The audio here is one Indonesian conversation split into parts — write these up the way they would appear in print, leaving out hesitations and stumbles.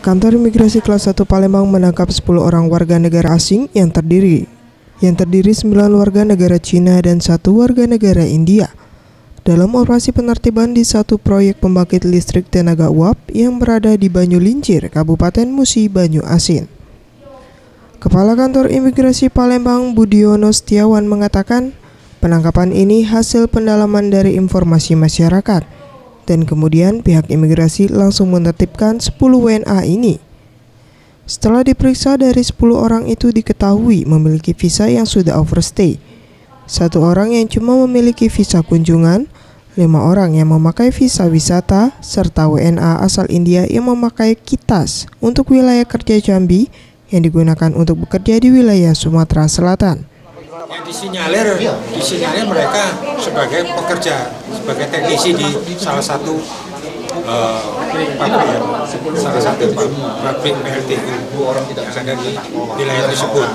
Kantor Imigrasi Kelas 1 Palembang menangkap 10 orang warga negara asing yang terdiri 9 warga negara Cina dan 1 warga negara India dalam operasi penertiban di satu proyek pembangkit listrik tenaga uap yang berada di Banyulincir, Kabupaten Musi Banyu Asin. Kepala Kantor Imigrasi Palembang Budiono Setiawan mengatakan, penangkapan ini hasil pendalaman dari informasi masyarakat. Dan kemudian pihak imigrasi langsung menertibkan 10 WNA ini. Setelah diperiksa, dari 10 orang itu diketahui memiliki visa yang sudah overstay, 1 orang yang cuma memiliki visa kunjungan, 5 orang yang memakai visa wisata, serta WNA asal India yang memakai KITAS untuk wilayah kerja Jambi yang digunakan untuk bekerja di wilayah Sumatera Selatan. Yang disinyalir mereka sebagai pekerja, sebagai teknisi di salah satu pabrik PLTU yang ada di wilayah tersebut.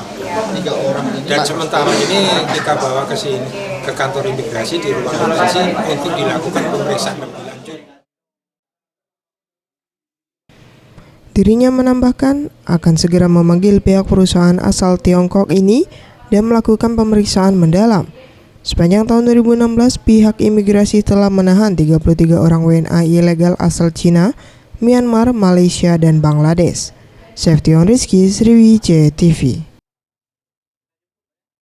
Dan sementara ini kita bawa ke sini, ke kantor imigrasi di ruang detensi untuk dilakukan pemeriksaan lebih lanjut. Dirinya menambahkan akan segera memanggil pihak perusahaan asal Tiongkok ini dan melakukan pemeriksaan mendalam. Sepanjang tahun 2016, pihak imigrasi telah menahan 33 orang WNA ilegal asal Cina, Myanmar, Malaysia, dan Bangladesh. Seftion Rizky, Sriwijaya TV.